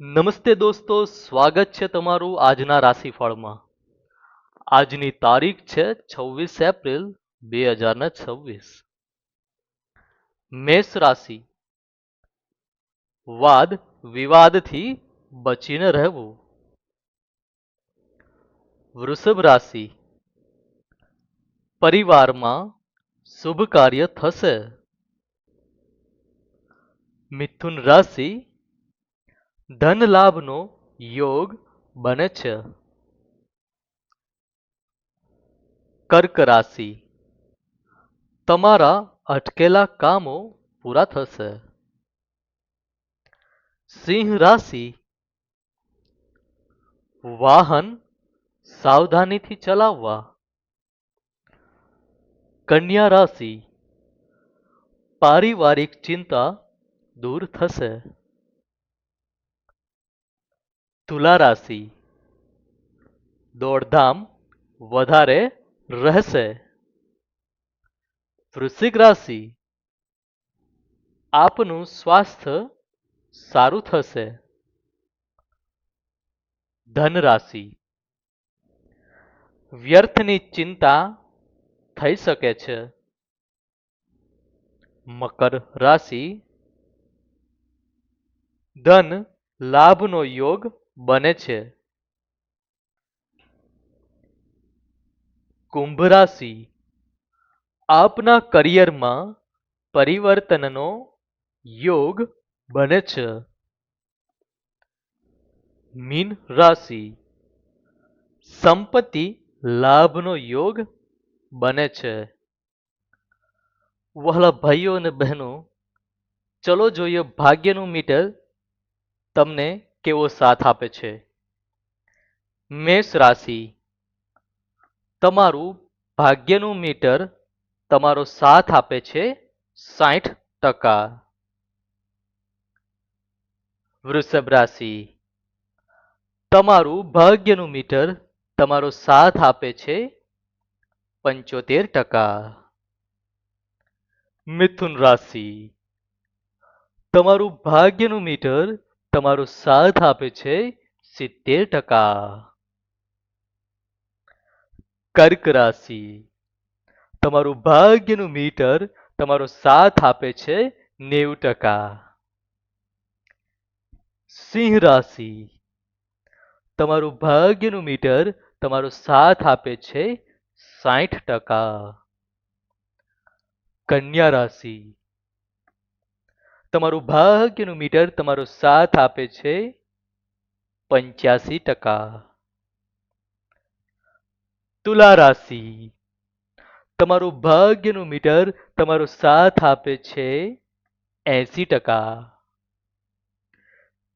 નમસ્તે દોસ્તો, સ્વાગત છે તમારું આજના રાશિફળમાં. આજની તારીખ છે 26 એપ્રિલ 2026. મેષ રાશિ. વાદ વિવાદથી બચીને રહેવું. વૃષભ રાશિ. પરિવારમાં શુભ કાર્ય થશે. મિથુન રાશિ. ધન લાભનો યોગ બને છે. કર્ક રાશિ. તમારા અટકેલા કામો પૂરા થશે. સિંહ રાશિ. વાહન સાવધાનીથી ચલાવવા. કન્યા રાશિ. પારિવારિક ચિંતા દૂર થશે. તુલા રાશિ. દોડધામ વધારે રહેશે. વૃશ્ચિક રાશિ. આપનું સ્વાસ્થ્ય સારું થશે. ધન રાશિ. વ્યર્થની ચિંતા થઈ શકે છે. મકર રાશિ. ધન લાભનો યોગ બને છે. કુંભ રાશિ. આપના કરિયરમાં પરિવર્તનનો યોગ બને છે. મીન રાશિ. સંપત્તિ લાભનો યોગ બને છે. વહાલા ભાઈઓ અને બહેનો, ચલો જોઈએ ભાગ્યનું મીટર તમને કેવો સાથ આપે છે. મેષ રાશિ. તમારું ભાગ્યનું મીટર તમારો સાથ આપે છે 60%. વૃષભ રાશિ. તમારું ભાગ્યનું મીટર તમારો સાથ આપે છે 75%. મિથુન રાશિ. તમારું ભાગ્યનું મીટર તમારો સાથ આપે છે 70%. કર્ક રાશિ. તમારું ભાગ્યનું મીટર તમારો સાથ આપે છે 90%. સિંહ રાશિ. તમારું ભાગ્યનું મીટર તમારો સાથ આપે છે 60%. કન્યા રાશિ. તમારું ભાગ્યનું મીટર તમારો સાથ આપે છે 85%. તુલા રાશિ. તમારું ભાગ્યનું મીટર તમારો સાથ આપે છે 80%.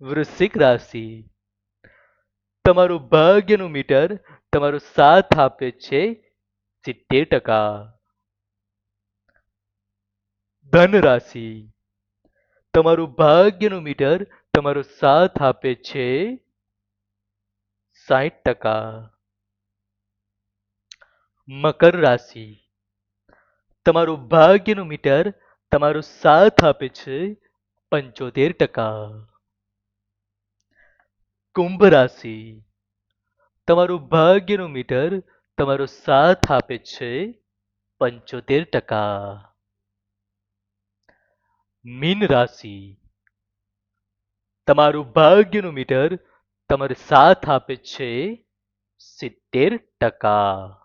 વૃશ્ચિક રાશિ. તમારું ભાગ્યનું મીટર તમારો સાથ આપે છે 70%. ધન રાશિ. તમારું ભાગ્યનું મીટર તમારો સાથ આપે છે 60%. મકર રાશિ. તમારું ભાગ્યનું મીટર તમારો સાથ આપે છે 75%. કુંભ રાશિ. તમારું ભાગ્યનું મીટર તમારો સાથ આપે છે 75%. મીન રાશિ. તમારું ભાગ્યનું મીટર તમારો સાથ આપે છે 70%.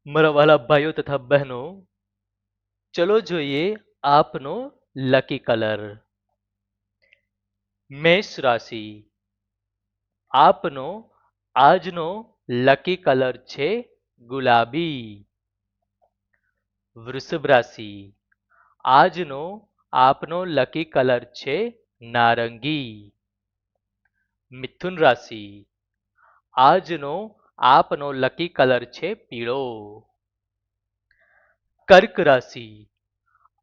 મારા વાલા ભાઈઓ તથા બહેનો, ચલો જોઈએ આપનો લકી કલર. મેષ રાશિ. આપનો આજનો લકી કલર છે ગુલાબી. વૃષભ રાશિ. આજનો આપનો લકી કલર છે નારંગી. મિથુન રાશિ. આજનો આપનો લકી કલર છે પીળો. કર્ક રાશિ.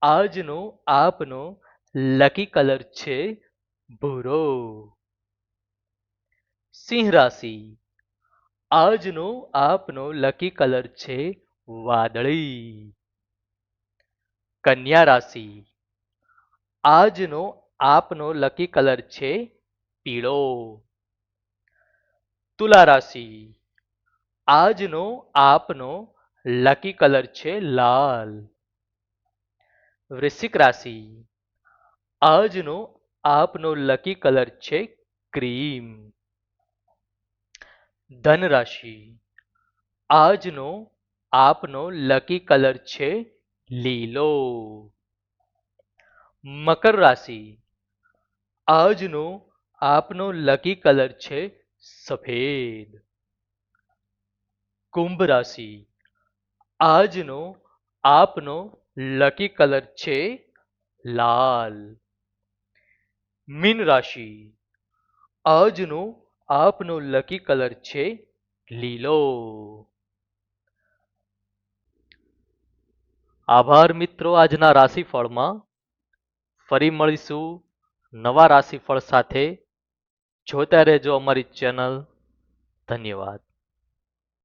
આજનો આપનો લકી કલર છે ભૂરો. સિંહ રાશિ. આજનો આપનો લકી કલર છે વાદળી. કન્યા રાશિ. આજનો આપનો લકી કલર છે પીળો. તુલા રાશિ, આજનો આપનો લકી કલર છે લાલ. વૃશ્ચિક રાશિ, આજનો આપનો લકી કલર છે ક્રીમ. ધન રાશિ, આજનો આપનો લકી કલર છે લીલો. મકર રાશિ, આજનો આપનો લકી કલર છે સફેદ. કુંભ રાશિ, આજનો આપનો લકી કલર છે લાલ. મીન રાશિ, આજનો આપનો લકી કલર છે લીલો. આભાર મિત્રો આજના રાશિફળમાં. ફરી મળીશું નવા રાશિફળ સાથે. જોતા રહેજો અમારી ચેનલ. ધન્યવાદ.